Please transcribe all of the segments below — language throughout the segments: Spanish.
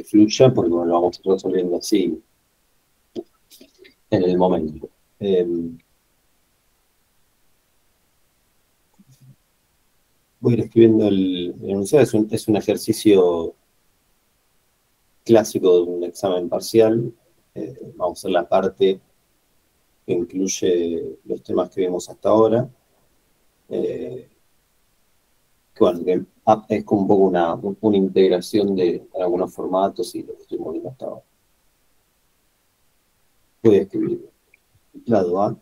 fluya, porque bueno, lo vamos resolviendo así en el momento. Voy a ir escribiendo el enunciado, es un ejercicio clásico de un examen parcial. Vamos a hacer la parte que incluye los temas que vimos hasta ahora. Que bueno, es como un poco una integración de algunos formatos y lo que estuvimos viendo hasta ahora. Voy a escribir lado A,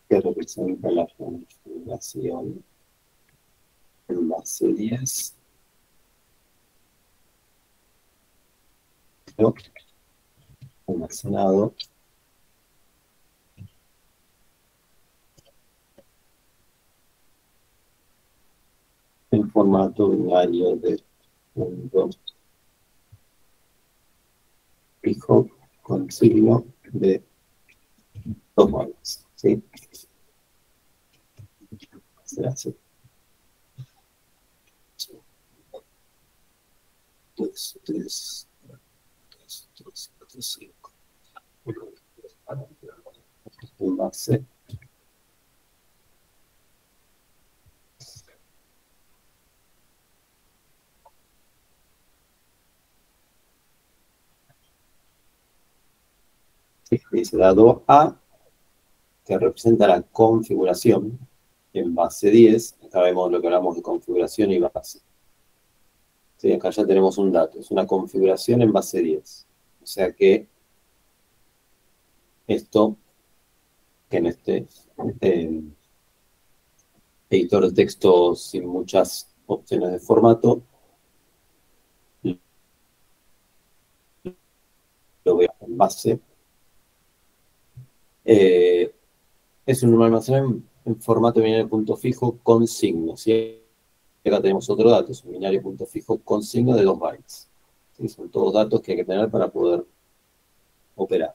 que representa la configuración en base 10, ¿no? Almacenado en formato binario de punto fijo con signo de dos valores, ¿sí? Será así. 2, 3, 2, 3, 4, 5. En base dice dado A, que representa la configuración en base 10. Acá vemos lo que hablamos de configuración y base. Sí, acá ya tenemos un dato, es una configuración en base 10. O sea que esto, que en este editor de texto sin muchas opciones de formato, lo veo en base. Es un almacén en formato binario punto fijo con signo. ¿Sí? Acá tenemos otro dato, es un binario punto fijo con signo de 2 bytes. ¿Sí? Son todos datos que hay que tener para poder operar.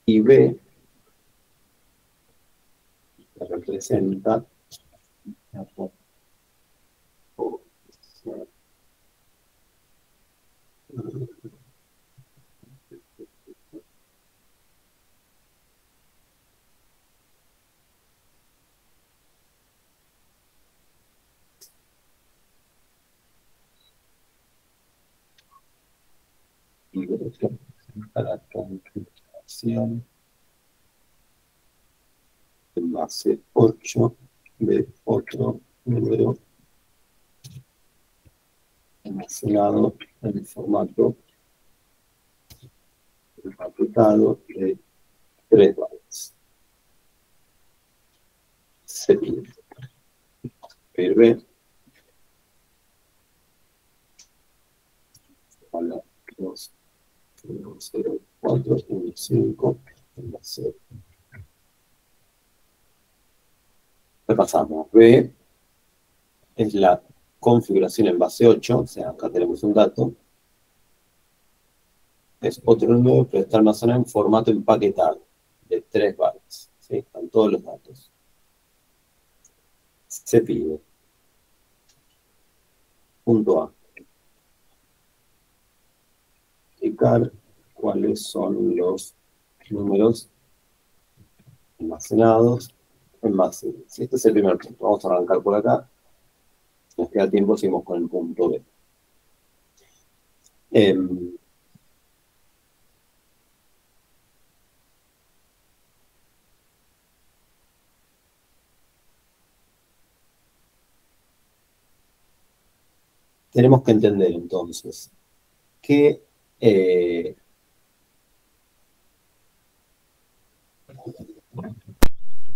Y B que representa la configuración en base 8 de otro número almacenado en el formato empaquetado de 3 bytes. Se pide. B, 2, 1, 0, 4, 1, 5, en base. Repasamos. B es la configuración en base 8, o sea, acá tenemos un dato. Es otro número, pero está almacenado en formato empaquetado de 3 bytes. ¿Sí? Están todos los datos. Se pide. Punto A. Indicar cuáles son los números almacenados en base. Si este es el primer punto, vamos a arrancar por acá. Si nos queda tiempo, seguimos con el punto B. Tenemos que entender entonces que ¿qué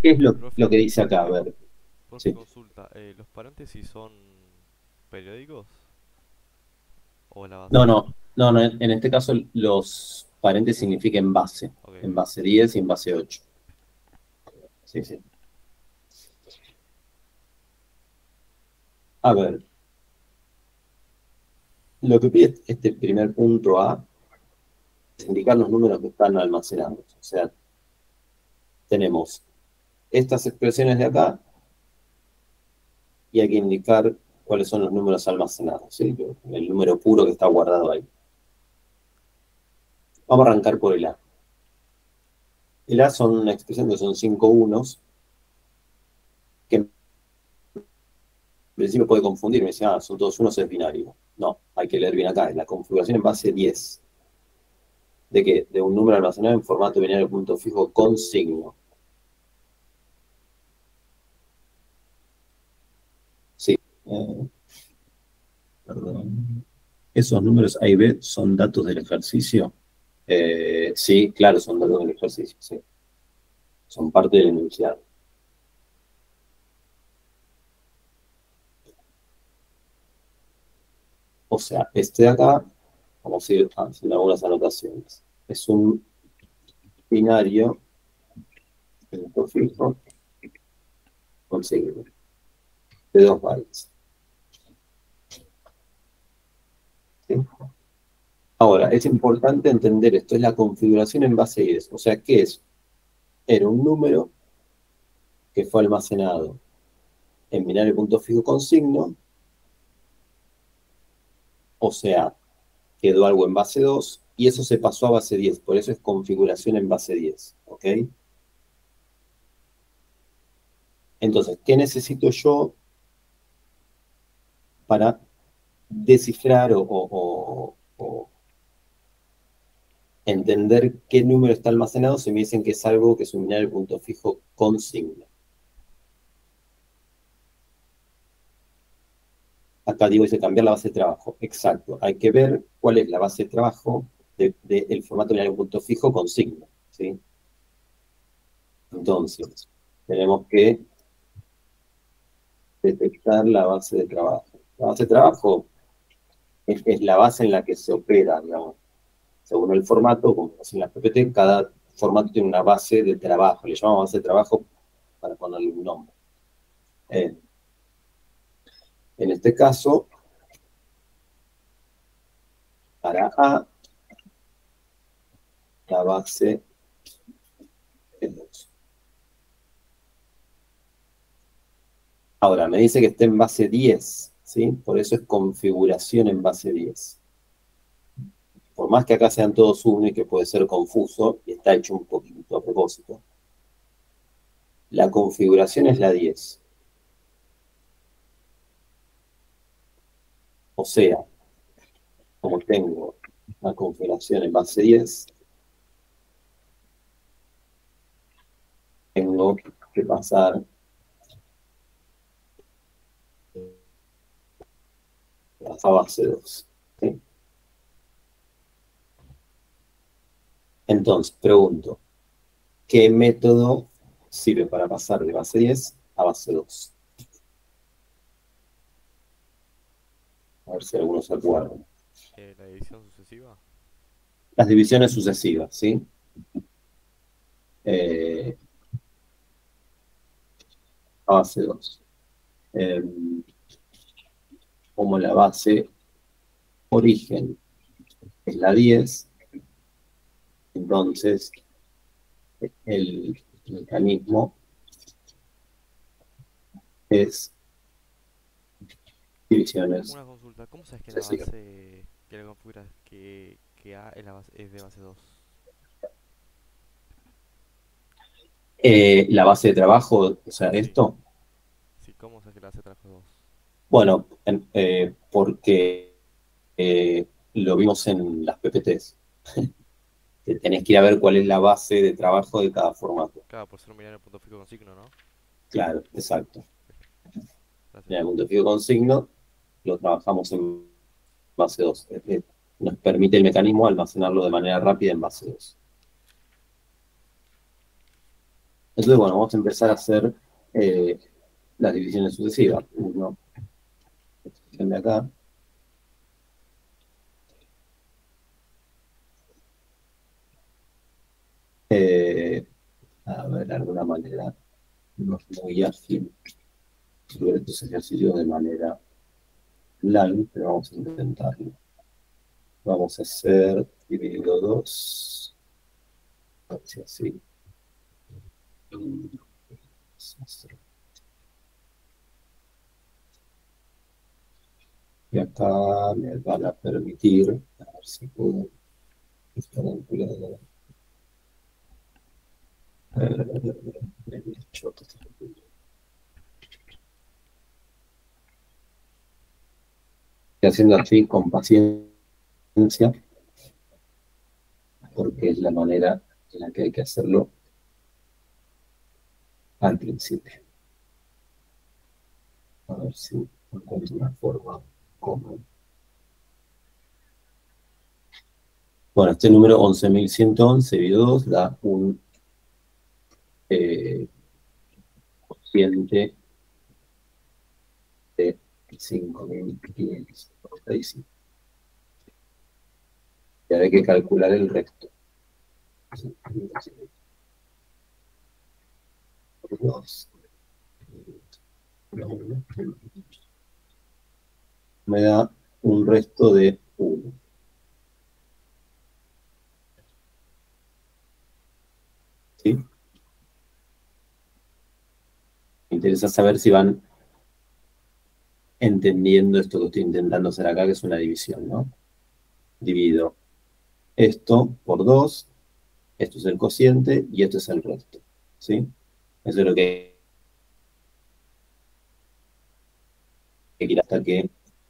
es lo Profe, que dice acá? A ver, profe, sí. consulta. ¿Los paréntesis son periódicos o la No, base? no, no, no, en este caso los paréntesis significan Ok, en ok. base 10 y en base 8. Sí, sí. A ver, lo que pide este primer punto A es indicar los números que están almacenados. O sea, tenemos estas expresiones de acá y hay que indicar cuáles son los números almacenados, ¿sí? El número puro que está guardado ahí. Vamos a arrancar por el A. El A son una expresión que son 5 unos, que en principio puede confundir, me dice, son todos unos, es binario. No, hay que leer bien acá, es la configuración en base 10. ¿De qué? De un número almacenado en formato binario punto fijo con signo. Sí. Perdón. ¿Esos números A y B son datos del ejercicio? Sí, claro, son datos del ejercicio, sí. Son parte del enunciado. O sea, este de acá, vamos a ir haciendo algunas anotaciones. Es un binario punto fijo con signo de 2 bytes. ¿Sí? Ahora, es importante entender esto, es la configuración en base 10. O sea, ¿qué es? Era un número que fue almacenado en binario punto fijo con signo, o sea, quedó algo en base 2 y eso se pasó a base 10. Por eso es configuración en base 10. ¿Ok? Entonces, ¿qué necesito yo para descifrar o entender qué número está almacenado si me dicen que es algo que es un binario punto fijo con signo? Acá digo, dice cambiar la base de trabajo. Exacto. Hay que ver cuál es la base de trabajo del formato binario punto fijo con signo. ¿Sí? Entonces, tenemos que detectar la base de trabajo. La base de trabajo es la base en la que se opera, digamos. Según el formato, como en la PPT, cada formato tiene una base de trabajo. Le llamamos base de trabajo para ponerle un nombre. Eh, en este caso, para A, la base es 2. Ahora, me dice que está en base 10, ¿sí? Por eso es configuración en base 10. Por más que acá sean todos 1 y que puede ser confuso, y está hecho un poquito a propósito, la configuración es la 10. O sea, como tengo la configuración en base 10, tengo que pasar a base 2. ¿Sí? Entonces, pregunto, ¿qué método sirve para pasar de base 10 a base 2? A ver si algunos se acuerdan. La edición sucesiva. Las divisiones sucesivas, ¿sí? Eh, a base 2. Eh, como la base origen es la 10, entonces el mecanismo es divisiones Una consulta, ¿cómo sabes que la sucesivas. base que la configuras que A es, es de base 2? La base de trabajo, o sea, Sí, esto, sí, ¿cómo sabes que la base de trabajo es 2? bueno, porque lo vimos en las PPTs. Que tenés que ir a ver cuál es la base de trabajo de cada formato. Claro, por ser un binario punto fijo con signo, ¿no? Claro, exacto. Gracias. En el punto fijo con signo lo trabajamos en base 2. Nos permite el mecanismo almacenarlo de manera rápida en base 2. Entonces, bueno, vamos a empezar a hacer eh, las divisiones sucesivas. Uno, de acá. Eh, a ver, de alguna manera, no es muy ágil ver estos ejercicios de manera LAN, pero vamos a intentarlo. Vamos a hacer dividido 2, así. Y acá me van a permitir, a ver si puedo, esta calculadora. Estoy haciendo así con paciencia, porque es la manera en la que hay que hacerlo al principio. A ver si encuentro una forma cómoda. Bueno, este número 11.111 dividido 2 da un cociente de 5.545. Y ahora hay que calcular el resto. Por 2. Me da un resto de 1. ¿Sí? Me interesa saber si van entendiendo esto que estoy intentando hacer acá, que es una división, ¿no? Divido esto por 2, esto es el cociente y esto es el resto, ¿sí? Eso es lo que hay que ir hasta que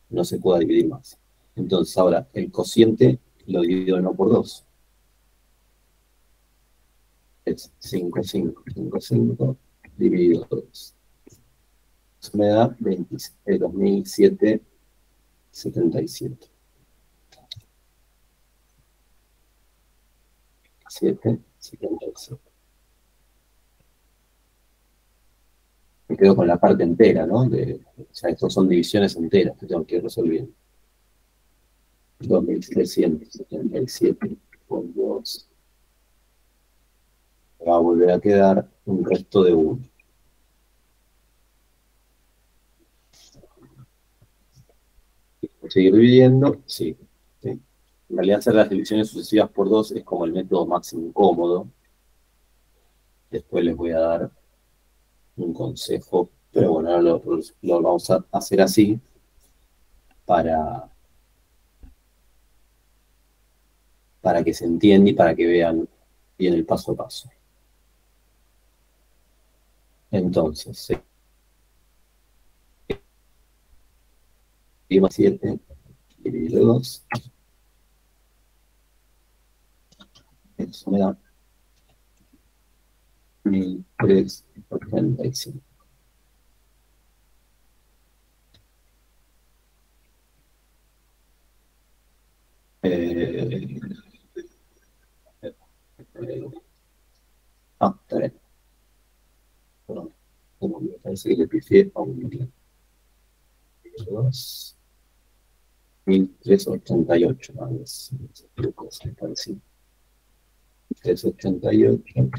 no se pueda dividir más. Entonces ahora el cociente lo divido no por 2. Es 5, 5, 5, 5 dividido 2. Eso me da 2.777. 777. Me quedo con la parte entera, ¿no? O sea, estos son divisiones enteras que tengo que ir resolviendo. 2.377 por 2. Va a volver a quedar un resto de 1. ¿Seguir dividiendo? Sí. ¿Sí? En realidad hacer las divisiones sucesivas por 2 es como el método máximo cómodo. Después les voy a dar un consejo, pero bueno, ahora lo vamos a hacer así para, para que se entienda y para que vean bien el paso a paso. Entonces, 7 dividido 2, eso me da 1.385. Eh, está bien. Perdón. Me parece que le pifié a 1.388. A ver si me equivoco, me parece. 388.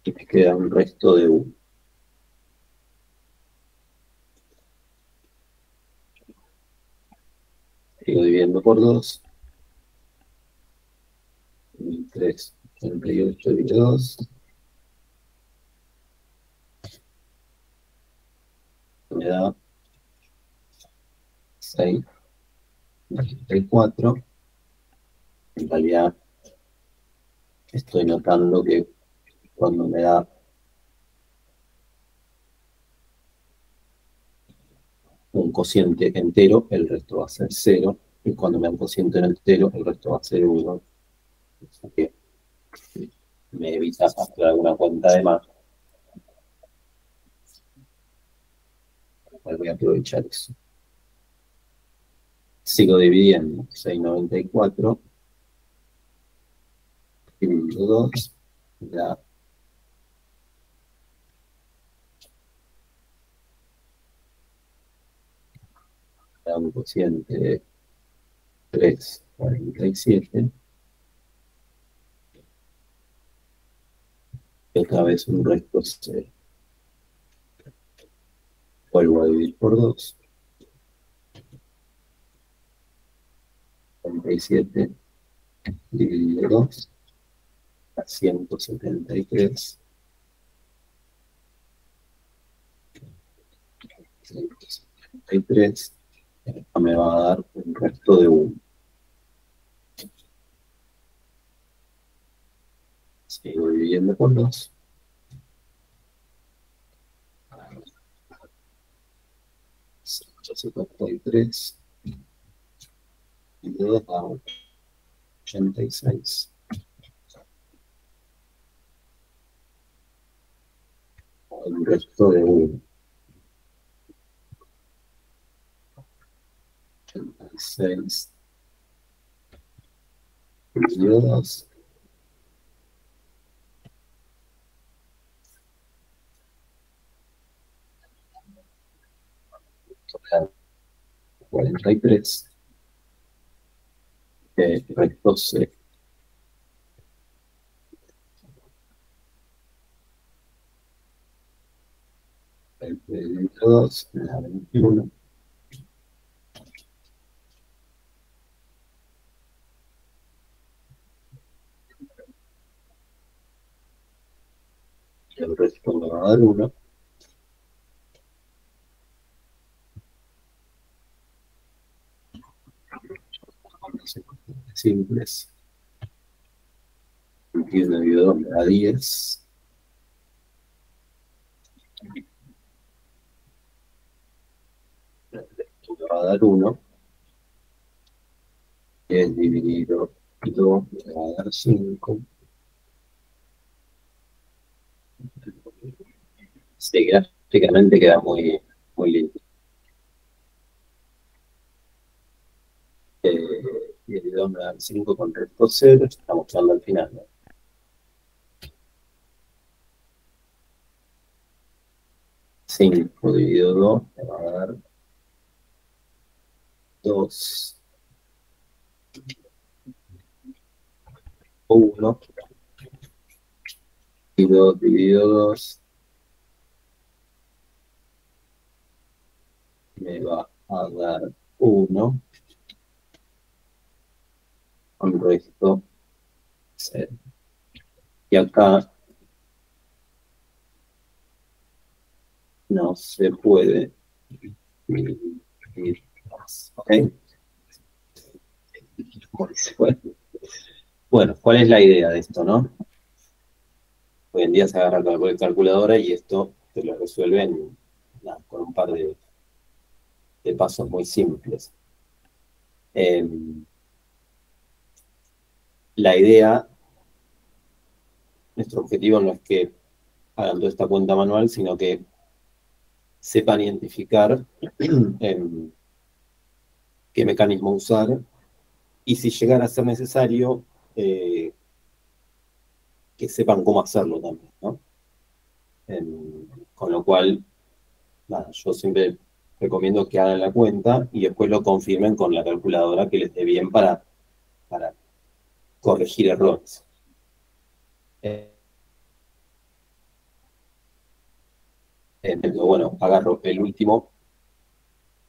Y me queda un resto de 1. Sigo dividiendo por 2. 1.388 dividido 2. Me da 6.94. En realidad estoy notando que cuando me da un cociente entero, el resto va a ser 0. Y cuando me da un cociente entero, el resto va a ser 1. Así que me evita hacer alguna cuenta de más. Voy a aprovechar eso. Sigo dividiendo. 6.94 dividido 2 da un cociente de 3.47. Y otra vez un resto 0. Vuelvo a dividir por 2. 47 dividido 2 a 173. 153 me va a dar un resto de 1. Sigo dividiendo por 2. 153 y 2 da 86. El resto de 1. 86 dividido 2. Total 43. Resto 0. Dividido 2 me da 21. Y el resto me va a dar 1. Simples. 21 dividido 2 me da 10. El resto me va a dar 1. 10 dividido 2 me va a dar 5. Sí, gráficamente queda muy, muy lindo. 10 dividido 2 me da 5 con resto 0. Estamos usando al final, ¿no? 5 dividido 2 me va a dar 2 o 1. Y 2 dividido 2 me va a dar 1 con resto 0. Y acá no se puede dividir más. ¿Ok? Bueno, ¿cuál es la idea de esto, no? Hoy en día se agarra la calculadora y esto te lo resuelven nada, con un par de pasos muy simples. La idea, nuestro objetivo no es que hagan toda esta cuenta manual, sino que sepan identificar qué mecanismo usar y si llegara a ser necesario, que sepan cómo hacerlo también, ¿no? Con lo cual, nada, yo siempre recomiendo que hagan la cuenta y después lo confirmen con la calculadora que les dé bien para corregir errores. Bueno, agarro el último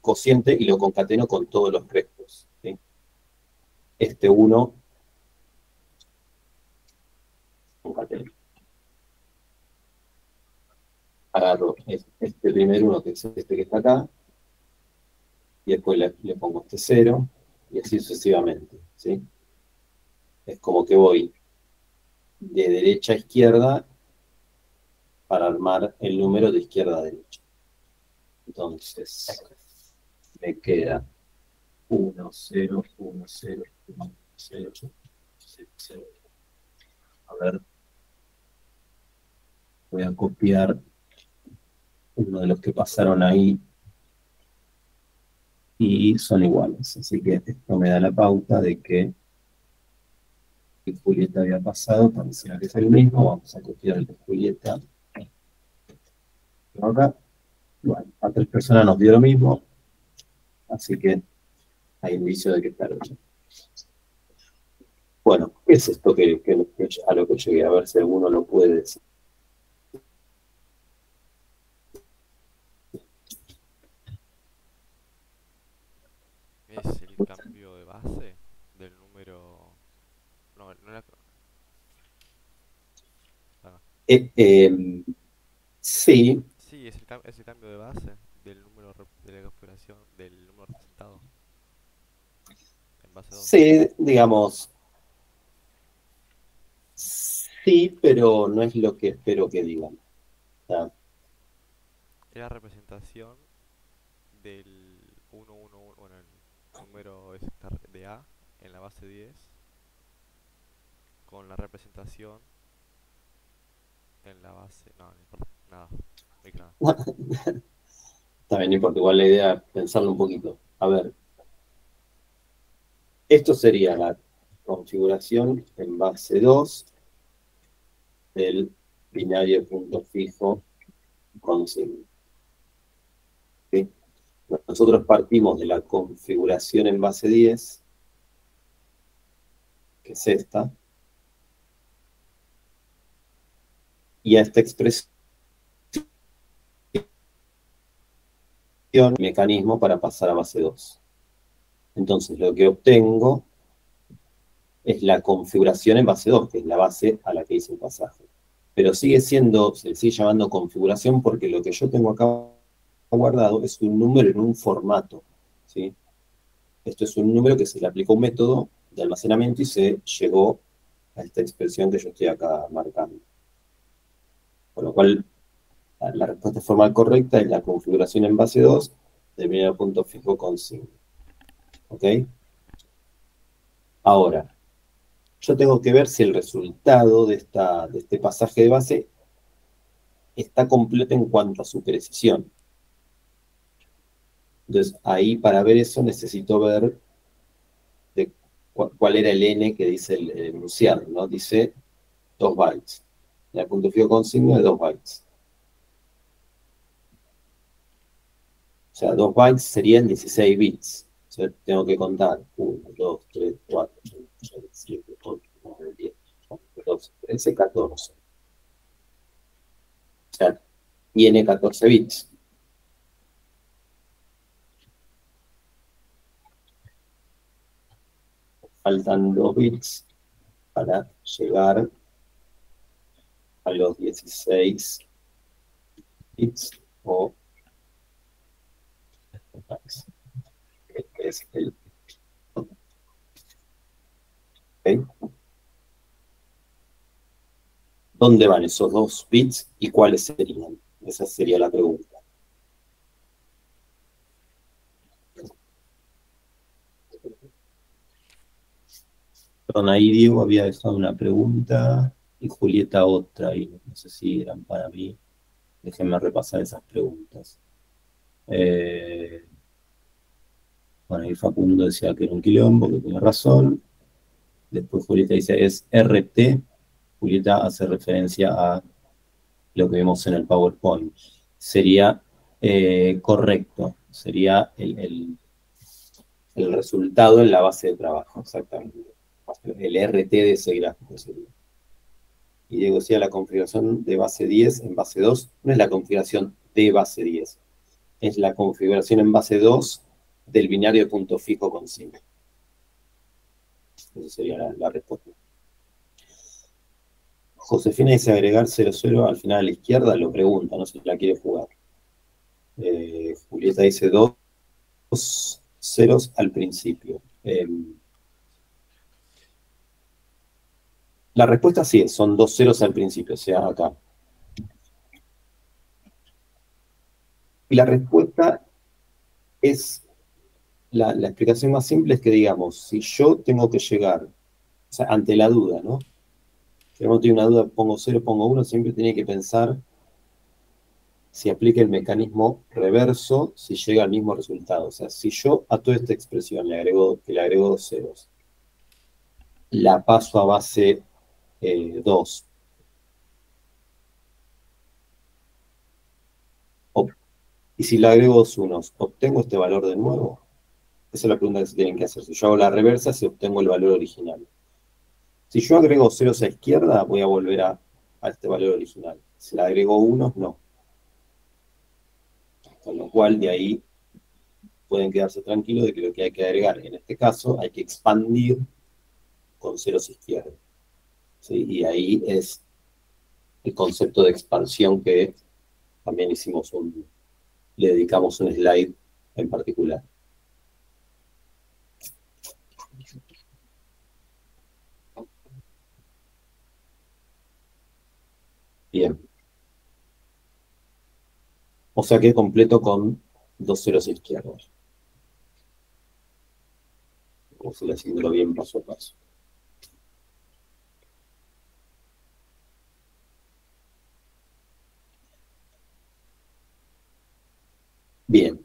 cociente y lo concateno con todos los restos, ¿sí? Este 1 concateno. Agarro este primer 1, que es este que está acá, y después le pongo este 0, y así sucesivamente, ¿sí? Es como que voy de derecha a izquierda para armar el número de izquierda a derecha. Entonces, me queda 1, 0, 1, 0, 1, 0, 0, 0. A ver, voy a copiar uno de los que pasaron ahí y son iguales. Así que esto me da la pauta de que Julieta había pasado, parecía que es el mismo. Vamos a copiar el de Julieta. Acá. Bueno, a 3 personas nos dio lo mismo, así que hay indicio de que está bien. Bueno, ¿qué es esto a lo que llegué? A ver si alguno lo puede decir. Es el cambio de base del número... No, no era... Ah, Eh, eh, sí, sí, es el cambio de base del número de la configuración del número representado en base 2. Sí, digamos, sí, pero no es lo que espero que digan. O sea, Es la representación del 111, bueno, el número de A en la base 10 con la representación en la base... No, no importa, nada, no dije nada. también no importa, igual la idea es pensarlo un poquito. A ver, esto sería la configuración en base 2 del binario punto fijo con signo. ¿Sí? Nosotros partimos de la configuración en base 10, que es esta, y a esta expresión, mecanismo para pasar a base 2. Entonces, lo que obtengo es la configuración en base 2, que es la base a la que hice el pasaje. Pero sigue siendo, se le sigue llamando configuración porque lo que yo tengo acá guardado es un número en un formato, ¿sí? Esto es un número que se le aplicó un método de almacenamiento y se llegó a esta expresión que yo estoy acá marcando. Con lo cual, la respuesta formal correcta es la configuración en base 2 del primer punto fijo con signo. ¿Ok? Ahora, yo tengo que ver si el resultado de este pasaje de base está completo en cuanto a su precisión. Entonces, ahí para ver eso necesito ver cuál era el n que dice el enunciado, ¿no? Dice 2 bytes. El punto fijo con signo de 2 bytes. O sea, 2 bytes serían 16 bits. O sea, tengo que contar 1, 2, 3, 4, 5, 6, 7, 8, 9, 10, 11, 12, 13, 14. O sea, tiene 14 bits. Faltan 2 bits para llegar a los 16 bits o bytes, que es el... ¿Okay? ¿Dónde van esos 2 bits y cuáles serían? Esa sería la pregunta. Perdón, ahí Diego había dejado una pregunta y Julieta otra, y no sé si eran para mí. Déjenme repasar esas preguntas. Bueno, ahí Facundo decía que era un quilombo, que tiene razón. Después Julieta dice, es RT. Julieta hace referencia a lo que vimos en el PowerPoint. Sería correcto, sería el resultado en la base de trabajo, exactamente. El RT de ese gráfico sería. Y Diego decía, la configuración de base 10 en base 2 no es la configuración de base 10, es la configuración en base 2 del binario de punto fijo con signo. Esa sería la respuesta. Josefina dice agregar 00 al final a la izquierda, lo pregunta, no sé si la quiere jugar. Julieta dice 2 ceros al principio. La respuesta sí es, son 2 ceros al principio, o sea, acá. Y la respuesta es, la explicación más simple es que digamos, si yo tengo que llegar, o sea, ante la duda, ¿no? Si no tengo una duda, pongo 0, pongo 1, siempre tiene que pensar si aplica el mecanismo reverso, si llega al mismo resultado. O sea, si yo a toda esta expresión que le agrego 2 ceros, la paso a base 2, y si le agrego 2 unos, ¿obtengo este valor de nuevo? Esa es la pregunta que se tienen que hacer. Si yo hago la reversa, si obtengo el valor original. Si yo agrego ceros a izquierda, voy a volver a este valor original. Si le agrego unos, no. Con lo cual, de ahí pueden quedarse tranquilos de que lo que hay que agregar, en este caso, hay que expandir con ceros izquierda. ¿Sí? Y ahí es el concepto de expansión que también hicimos le dedicamos un slide en particular. Bien. O sea que completo con 2 ceros izquierdos. Vamos a ir haciéndolo bien paso a paso. Bien.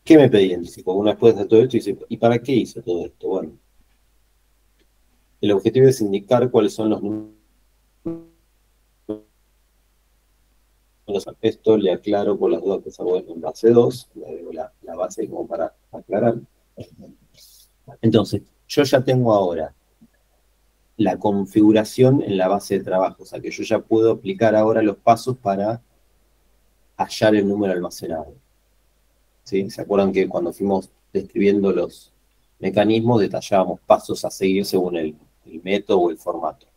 ¿Qué me pedían? Una después de todo esto, dice, ¿y para qué hice todo esto? Bueno, el objetivo es indicar cuáles son los números. Esto le aclaro por las dudas que se en base 2, le agrego la base como para aclarar. Entonces, yo ya tengo ahora la configuración en la base de trabajo, o sea que yo ya puedo aplicar ahora los pasos para hallar el número almacenado. ¿Sí? ¿Se acuerdan que cuando fuimos describiendo los mecanismos detallábamos pasos a seguir según el método o el formato?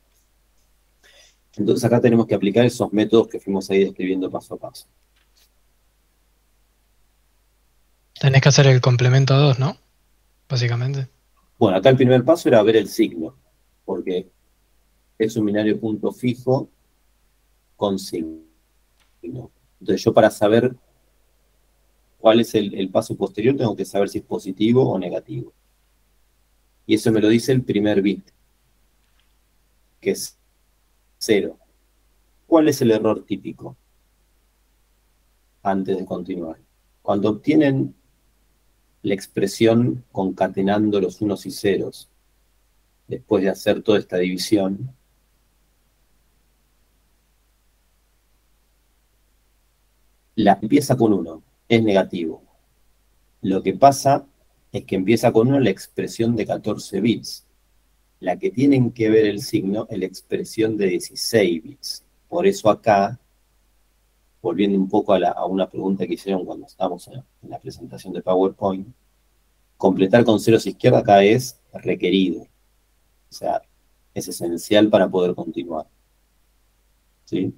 Entonces acá tenemos que aplicar esos métodos que fuimos ahí describiendo paso a paso. Tenés que hacer el complemento 2, ¿no? Básicamente. Bueno, acá el primer paso era ver el signo, porque es un binario punto fijo con signo. Entonces yo para saber cuál es el paso posterior tengo que saber si es positivo o negativo. Y eso me lo dice el primer bit, que es 0. ¿Cuál es el error típico? Antes de continuar. Cuando obtienen la expresión concatenando los unos y ceros, después de hacer toda esta división, la empieza con 1, es negativo. Lo que pasa es que empieza con 1 la expresión de 14 bits. La que tienen que ver el signo es la expresión de 16 bits. Por eso acá, volviendo un poco a una pregunta que hicieron cuando estábamos en la presentación de PowerPoint, completar con ceros izquierda acá es requerido. O sea, es esencial para poder continuar. ¿Sí?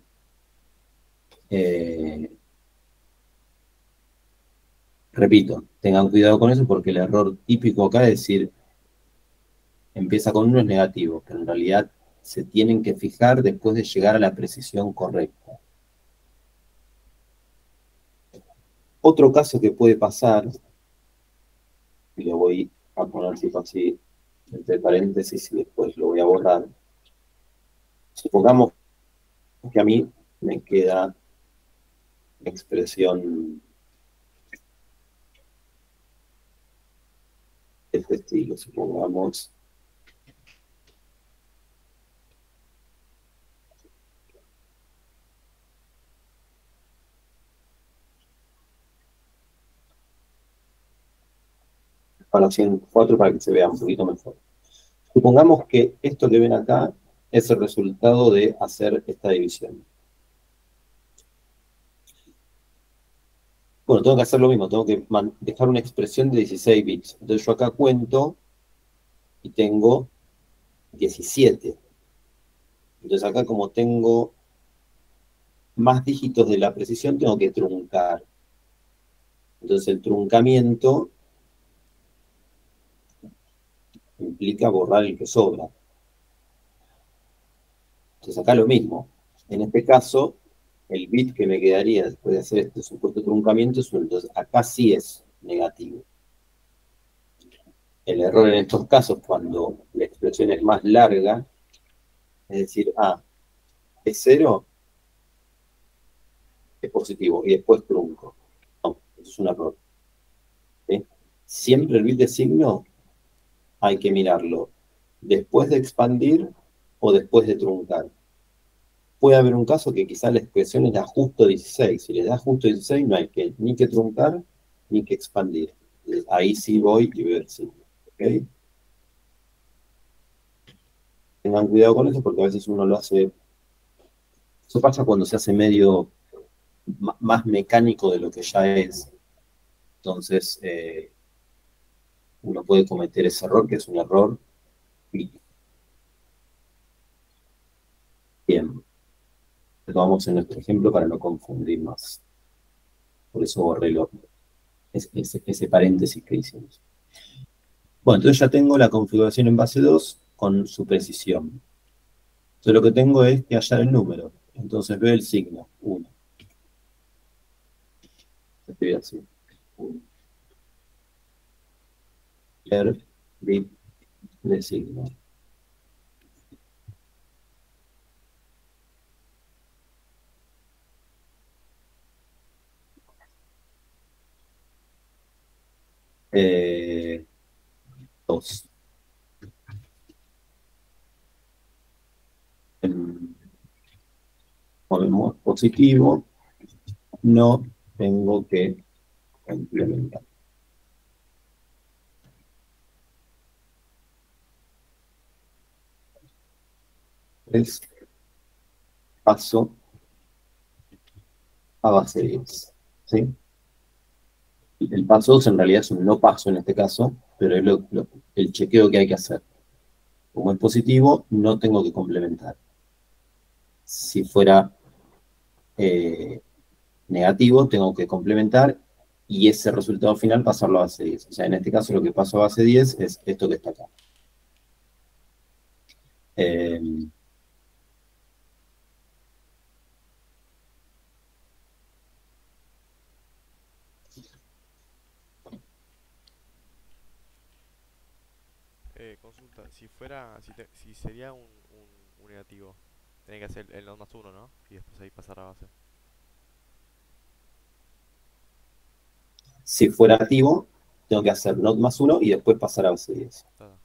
Repito, tengan cuidado con eso porque el error típico acá es decir, empieza con 1 es negativo, pero en realidad se tienen que fijar después de llegar a la precisión correcta. Otro caso que puede pasar, y lo voy a poner tipo así entre paréntesis y después lo voy a borrar. Supongamos que a mí me queda expresión de este estilo, supongamos. Para 104 para que se vea un poquito mejor. Supongamos que esto que ven acá es el resultado de hacer esta división. Bueno, tengo que hacer lo mismo, tengo que dejar una expresión de 16 bits. Entonces yo acá cuento y tengo 17. Entonces acá como tengo más dígitos de la precisión, tengo que truncar. Entonces el truncamiento implica borrar el que sobra. Entonces acá lo mismo. En este caso, el bit que me quedaría después de hacer este supuesto truncamiento es 1. Entonces acá sí es negativo. El error en estos casos, cuando la expresión es más larga, es decir, es 0, es positivo, y después trunco. No, eso es un error. ¿Sí? Siempre el bit de signo hay que mirarlo después de expandir o después de truncar. Puede haber un caso que quizás la expresión es da justo 16. Si le da justo 16, no hay que ni que truncar ni que expandir. Ahí sí voy y veo el signo. ¿Okay? Tengan cuidado con eso porque a veces uno lo hace. Eso pasa cuando se hace medio más mecánico de lo que ya es. Entonces, uno puede cometer ese error, que es un error crítico. Bien. Lo tomamos en nuestro ejemplo para no confundir más. Por eso borré ese paréntesis que hicimos. Bueno, entonces ya tengo la configuración en base 2 con su precisión. Entonces lo que tengo es que hallar el número. Entonces veo el signo, 1. Escribí así. 1. Leer bit de signo. Eh, 2. Ponemos positivo, no tengo que complementar. Es paso a base 10. ¿Sí? El paso 2 en realidad es un no paso en este caso, pero es el chequeo que hay que hacer. Como es positivo, no tengo que complementar. Si fuera negativo, tengo que complementar y ese resultado final pasarlo a base 10. O sea, en este caso lo que paso a base 10 es esto que está acá. Eh, Consulta, si sería un negativo, tiene que hacer el 2 más uno, ¿no? Y después ahí pasar a base. si fuera activo, tengo que hacer not más 1 y después pasar a base 10. Está.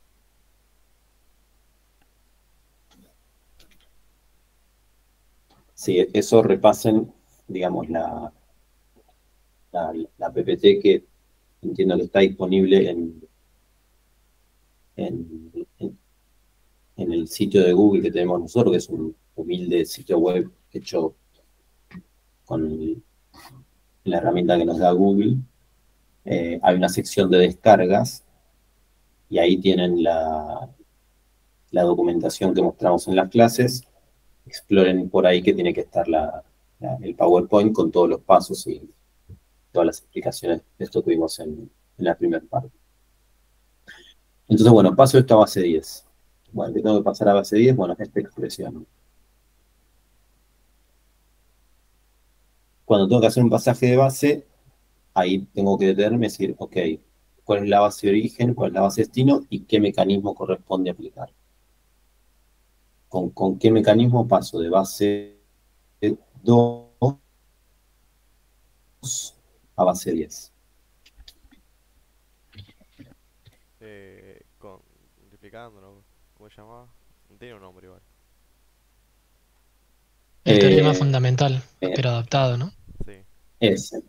Sí, eso repasen, digamos, la PPT que entiendo que está disponible en, en- en el sitio de Google que tenemos nosotros, que es un humilde sitio web hecho con la herramienta que nos da Google. Hay una sección de descargas y ahí tienen la documentación que mostramos en las clases. Exploren por ahí que tiene que estar el PowerPoint con todos los pasos y todas las explicaciones de esto que vimos en la primera parte. Entonces, bueno, paso esto a base 10. Bueno, ¿qué tengo que pasar a base 10? Bueno, esta expresión. Cuando tengo que hacer un pasaje de base, ahí tengo que detenerme y decir, ok, ¿cuál es la base de origen? ¿Cuál es la base de destino? ¿Y qué mecanismo corresponde aplicar? ¿Con qué mecanismo paso de base 2 a base 10? Multiplicando, ¿no? ¿Cómo se llama? No tiene un nombre igual. El teorema Eh, fundamental, eh, pero adaptado, ¿no? Sí. ese.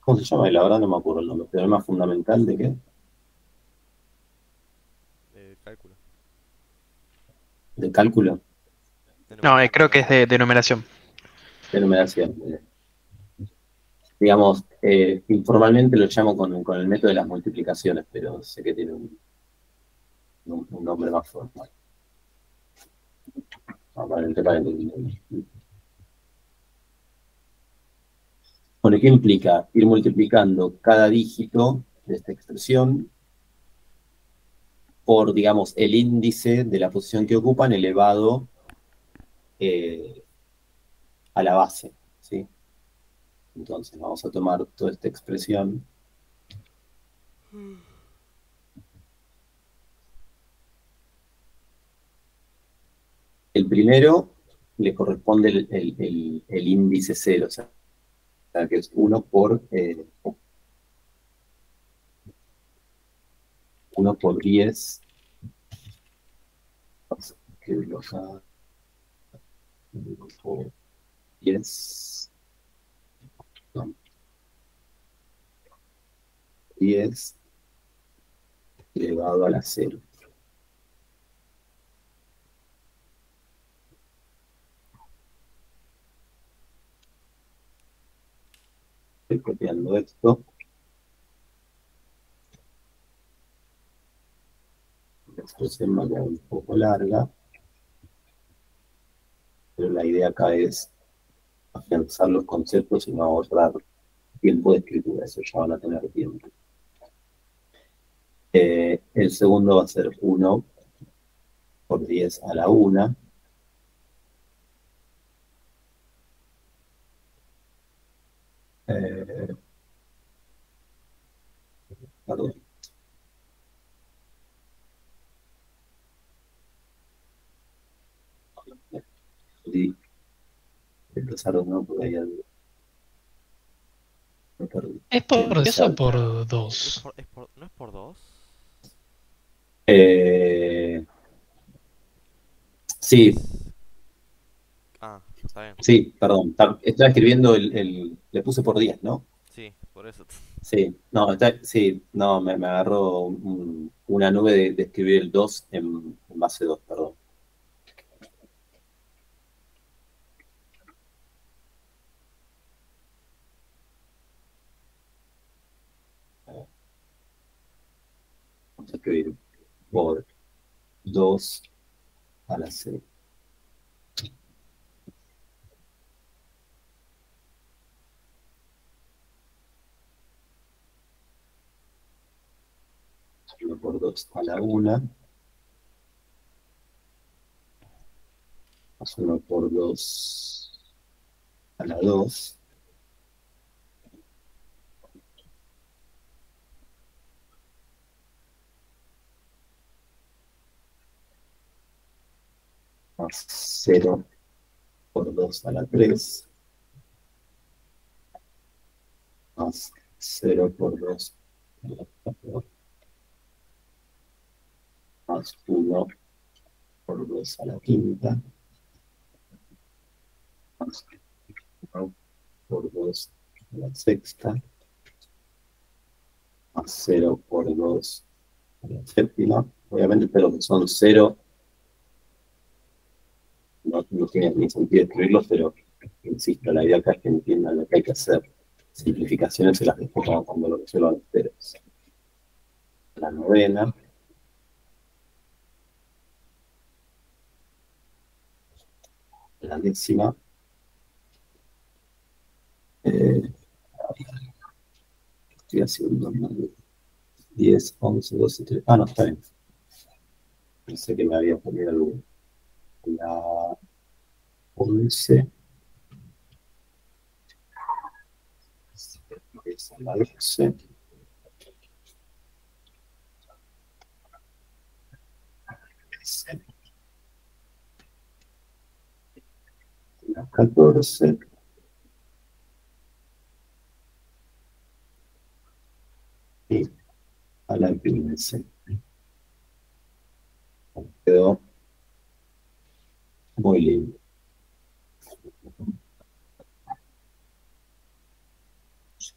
¿Cómo se llama? La verdad no me acuerdo el nombre. ¿Teorema fundamental de qué? Cálculo. ¿De cálculo? De No, numeración, creo que es numeración. de numeración. De numeración. Digamos, informalmente lo llamo con el método de las multiplicaciones, pero sé que tiene un nombre más formal. Entre paréntesis. Bueno, ¿qué implica? Ir multiplicando cada dígito de esta expresión por, digamos, el índice de la posición que ocupan elevado eh, a la base, ¿sí? Entonces vamos a tomar toda esta expresión. El primero le corresponde el índice 0, o sea, que es 1 por 10. Vamos a escribirlo acá. 1 por 10. No, 10 elevado a la 0. Estoy copiando esto. La expresión va a quedar un poco larga. pero la idea acá es afianzar los conceptos y no ahorrar tiempo de escritura, eso ya van a tener tiempo. El segundo va a ser 1 por 10 a la 1. Perdón. Sí, empezaron, ¿no? Por ahí algo. Me perdí. ¿Es por 10 o Empezar. por ¿No 2? es por 2? Sí, Ah, está bien. sí, perdón. Estaba escribiendo le puse por 10, ¿no? Sí, por eso. Sí, no, sí, no, me agarró una nube de escribir el 2 en base 2, perdón. Vamos a escribir por 2 a la 6. Por 2 a la 1. Más 1 por 2 a la 2. Más 0 por 2 a la 3. Más 0 por 2 a la 4. Más 1 por 2 a la quinta. Más 1 por 2 a la sexta. Más 0 por 2 a la séptima. Obviamente, pero que son 0, no tiene ni sentido escribirlos, pero insisto, la idea acá es que entiendan lo que hay que hacer. Simplificaciones se las dejo cuando lo resuelvan ustedes. La novena. La décima. Estoy haciendo 10, 11, 12, 13. Ah, no, está bien. Pensé que me había ponido alguno. La 11. La 12. La 14. Y a la 15. Quedó muy lindo.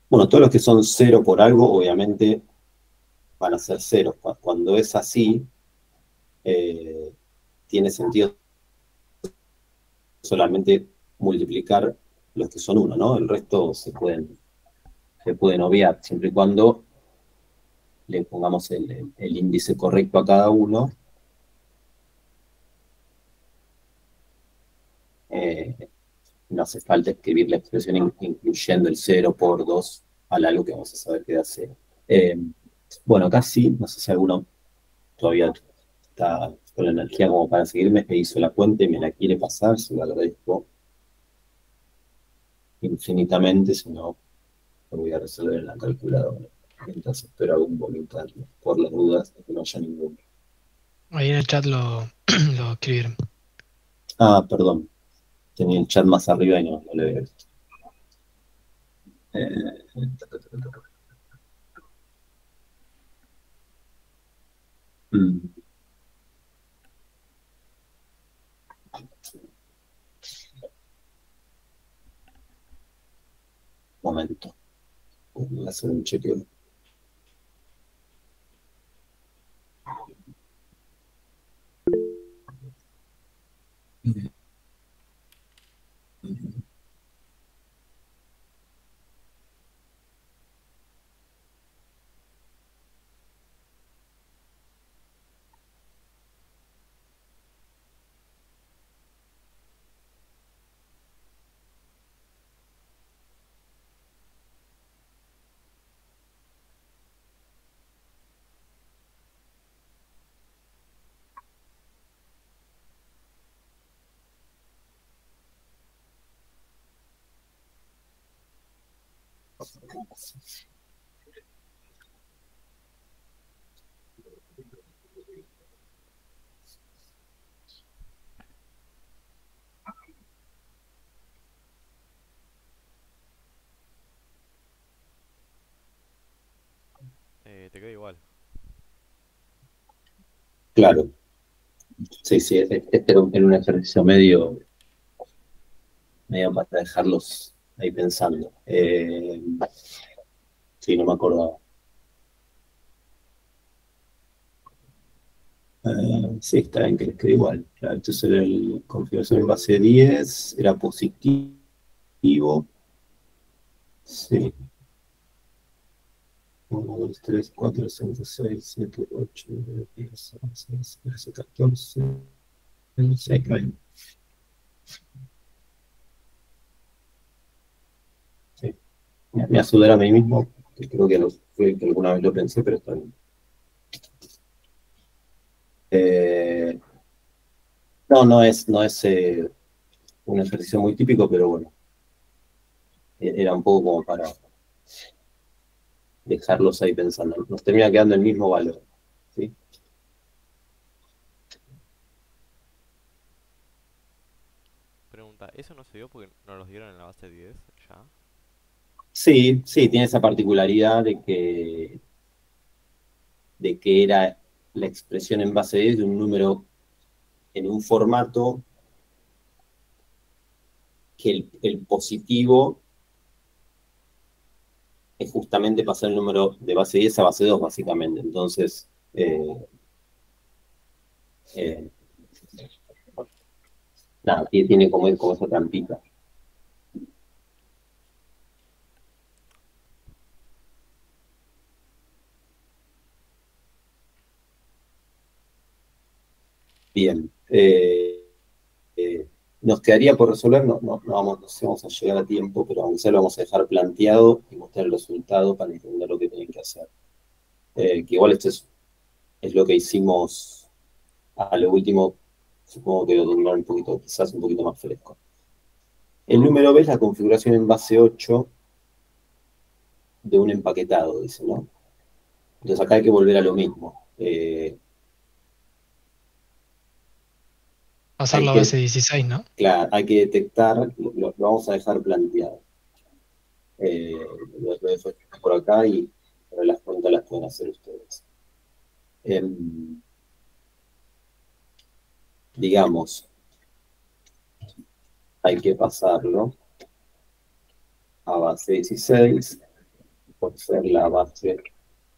Bueno, todos los que son 0 por algo, obviamente, van a ser 0. Cuando es así, tiene sentido solamente multiplicar los que son 1, ¿no? El resto se pueden obviar, siempre y cuando le pongamos el índice correcto a cada uno. No hace falta escribir la expresión incluyendo el 0 por 2 al algo que vamos a saber que da 0. Bueno, acá sí, no sé si alguno todavía está con la energía como para seguirme, e hizo la cuenta y me la quiere pasar, se lo agradezco infinitamente, si no, lo voy a resolver en la calculadora. Mientras espero algún voluntario, por las dudas de que no haya ninguno. Ahí en el chat lo escribieron. Ah, perdón, tenía el chat más arriba y no le veo esto. Mm, momento, voy a hacer un chequeo. Te queda igual. Claro, sí, sí, este era un ejercicio medio para dejarlos ahí pensando. Sí, no me acordaba. Sí, está bien que les quede igual. Claro, entonces era el configuración en base 10, era positivo. Sí. 1, 2, 3, 4, 5, 6, 7, 8, 9, 10, 11, 13, 14, 16, sí. Me ayudará a mí mismo, que creo que, fue que alguna vez lo pensé, pero está bien. Eh, no, no es un ejercicio muy típico, pero bueno, era un poco como para dejarlos ahí pensando. Nos termina quedando el mismo valor, ¿sí? Pregunta, ¿eso no se dio porque nos los dieron en la base 10 ya? Sí, sí, tiene esa particularidad de que era la expresión en base 10 de un número en un formato que el positivo es justamente pasar el número de base 10 a base 2 básicamente. Entonces, eh, nada, tiene como esa trampita. Bien. Nos quedaría por resolver, no sé, vamos a llegar a tiempo, pero aunque sea lo vamos a dejar planteado y mostrar el resultado para entender lo que tienen que hacer. Que igual esto es lo que hicimos a lo último, supongo que lo tendrán un poquito, quizás un poquito más fresco. El número B es la configuración en base 8 de un empaquetado, dice, ¿no? Entonces acá hay que volver a lo mismo. Pasar Hay la que, base 16, ¿no? claro, hay que detectar, lo vamos a dejar planteado. Eh, lo dejo por acá y pero las preguntas las pueden hacer ustedes. Digamos, hay que pasarlo a base 16 por ser la base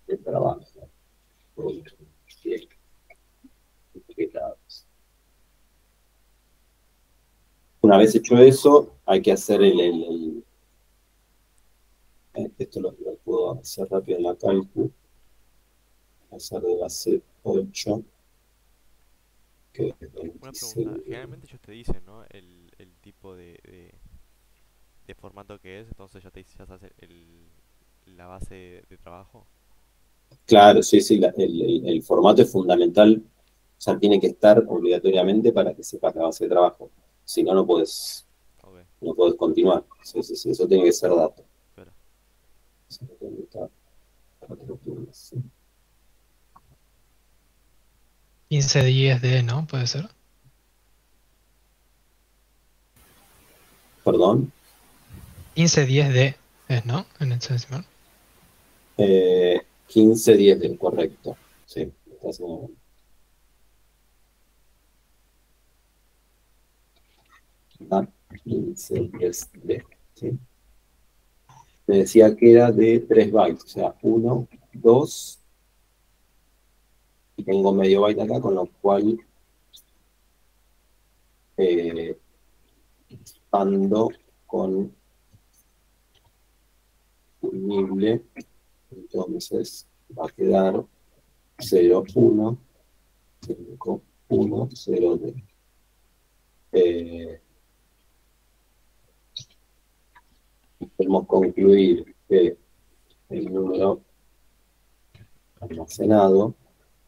de trabajo. Bien, etiquetados. Una vez hecho eso, hay que hacer esto lo puedo hacer rápido en la calcu, hacer de base 8, que es Una 26. pregunta, generalmente ellos te dicen, ¿no? El tipo de formato que es, entonces ya sabes la base de trabajo. Claro, sí, sí, el formato es fundamental, o sea, tiene que estar obligatoriamente para que sepas la base de trabajo. Si no, Ok, no puedes continuar. Sí, sí, sí, eso tiene que ser dato. espera. Eso tiene que estar 4 turnos, sí. 1510D, ¿no? Puede ser. Perdón. 1510D es, ¿no? En hexadecimal. 15-10 del correcto. Sí, estás muy bien. Ah, 15-10D. Sí. Me decía que era de 3 bytes, o sea, 1, 2, y tengo medio byte acá, con lo cual eh, expando con unible, entonces va a quedar 0, 1, 5, 1, 0, D. Podemos concluir que el número almacenado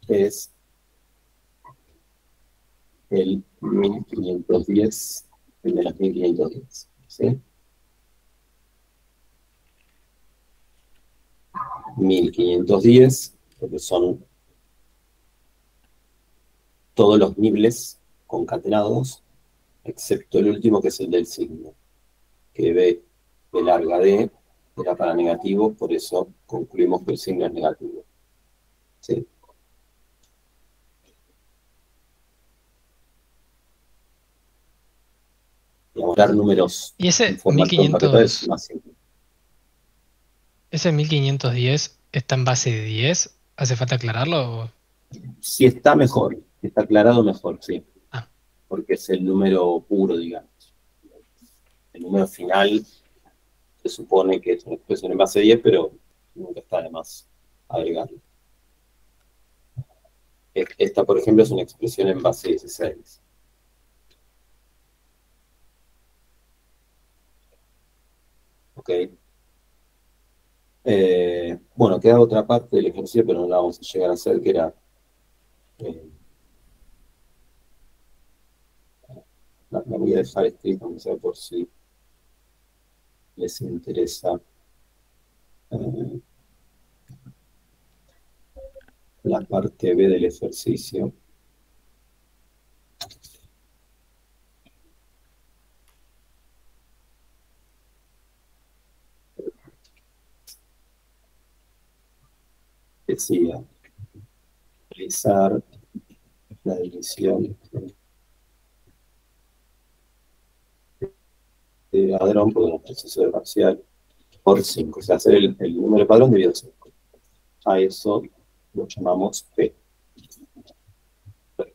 es el 1510, el de las 1510, ¿sí? 1510, porque son todos los niveles concatenados, excepto el último que es el del signo, que B larga D era para negativo, por eso concluimos que el signo es negativo. ¿Sí? Y mostrar números ¿Y en formato en capital es más simple. ese 1510 está en base de 10? ¿Hace falta aclararlo? Si está mejor, si está aclarado mejor, sí. Ah. Porque es el número puro, digamos. El número final se supone que es una expresión en base de 10, pero nunca está de más agregarlo. Esta, por ejemplo, es una expresión en base 16. ¿Ok? Bueno, queda otra parte del ejercicio, pero no la vamos a llegar a hacer, que era... la voy a dejar escrita, aunque sea por si les interesa la parte B del ejercicio. Decía, realizar la división de Hadrón por un proceso de parcial por 5, o sea, hacer el número de padrón dividido 5. A eso lo llamamos P.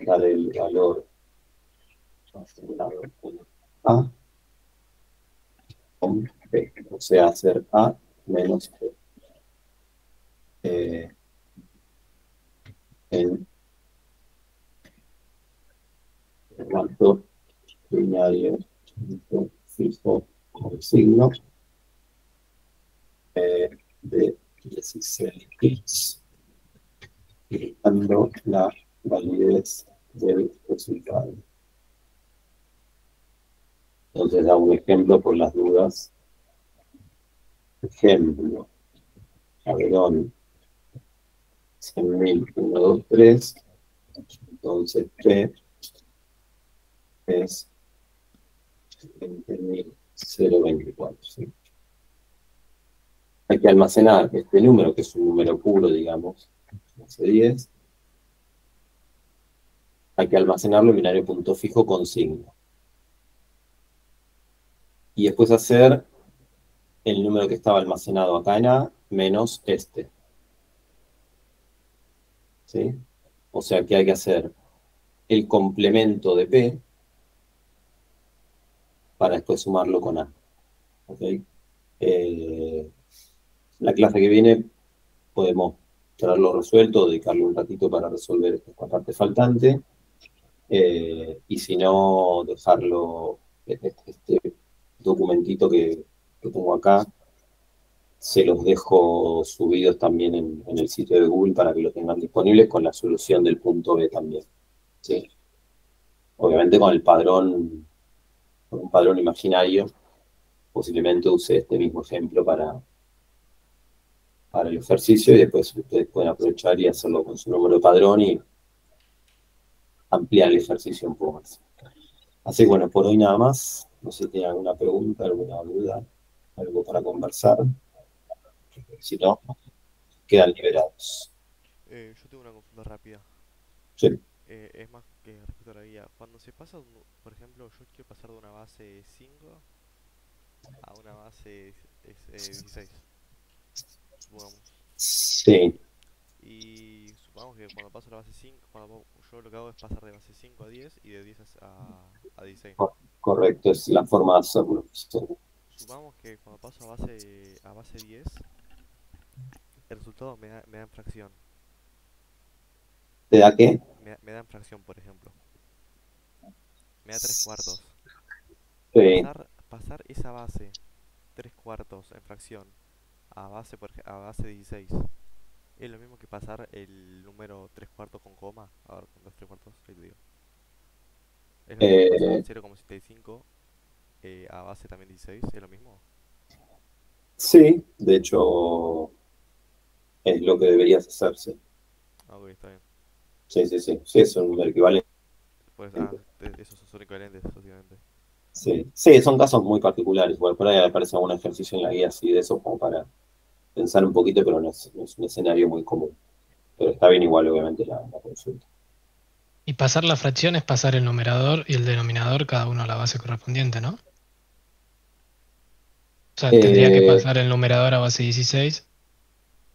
Dar el valor asignado A con P, o sea, hacer A menos P. En formato binario fijo con signo de 16 bits, indicando la validez del resultado. Entonces, da un ejemplo por las dudas. Ejemplo, Hadrón 100.123, entonces P es 20.024. ¿Sí? Hay que almacenar este número, que es un número puro, digamos, base 10. Hay que almacenarlo en binario punto fijo con signo. Y después hacer el número que estaba almacenado acá en A menos este. ¿Sí? O sea que hay que hacer el complemento de P para después sumarlo con A. ¿Ok? La clase que viene podemos traerlo resuelto, dedicarle un ratito para resolver esta parte faltante, y si no, dejarlo, este documentito que tengo acá, se los dejo subidos también en el sitio de Google para que lo tengan disponible con la solución del punto B también. ¿Sí? Obviamente con un padrón imaginario, posiblemente use este mismo ejemplo para el ejercicio y después ustedes pueden aprovechar y hacerlo con su número de padrón y ampliar el ejercicio un poco más. Así que bueno, por hoy nada más. No sé si tienen alguna pregunta, alguna duda, algo para conversar. Si no, quedan liberados. Yo tengo una consulta rápida. Sí. Es más que respecto a la guía. Cuando se pasa, por ejemplo, yo quiero pasar de una base 5 a una base 16, supongamos. Sí, Y supongamos que cuando paso a la base 5, yo lo que hago es pasar de base 5 a 10 y de 10 a 16. correcto, es la forma de hacerlo. Sí. Supongamos que cuando paso a base 10, el resultado me da en fracción. ¿Te da qué? Me da en fracción, por ejemplo. Me da 3 cuartos. Sí. Pasar esa base 3 cuartos en fracción a base 16 es lo mismo que pasar el número 3 cuartos con coma. A ver, ¿cuántos 3 cuartos? Ahí te digo. Es lo mismo que pasar el Eh, 0,75 a base también 16. ¿Es lo mismo? sí, de hecho, es lo que deberías hacer, sí. Ah, ok, está bien. Sí, sí, sí. Sí, es un número equivalente. Pues, esos son incoherentes, básicamente. Sí, sí, son casos muy particulares. Igual por ahí aparece algún ejercicio en la guía así de eso como para pensar un poquito, pero no es un escenario muy común. Pero está bien igual, obviamente, la consulta. Y pasar la fracción es pasar el numerador y el denominador cada uno a la base correspondiente, ¿no? O sea, tendría que Eh, pasar el numerador a base 16.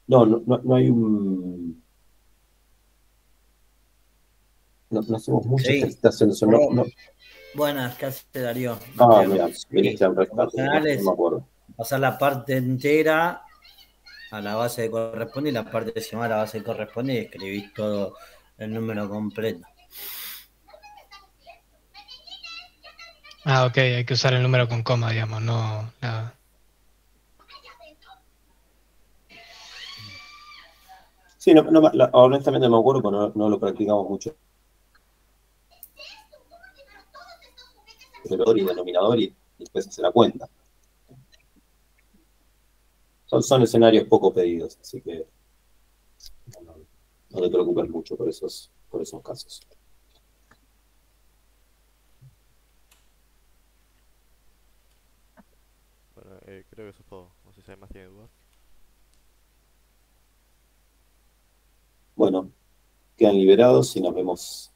no hay un... No hacemos mucha Sí. ejercitación de eso. Oh, buenas, ¿qué hace Darío? Mateo. Mira, Sí, viniste al por lo rescate, general no me es acuerdo. pasar la parte entera a la base que corresponde y la parte decimal a la base que corresponde y escribís todo el número completo. Ah, ok, hay que usar el número con coma, digamos, no Sí, honestamente no me acuerdo, porque no lo practicamos mucho. Numerador y denominador y después hacer la cuenta. Son escenarios poco pedidos, así que no, no te preocupes mucho por esos casos. Bueno, creo que eso es todo. No sé si hay más tiene dudas. Bueno, quedan liberados y nos vemos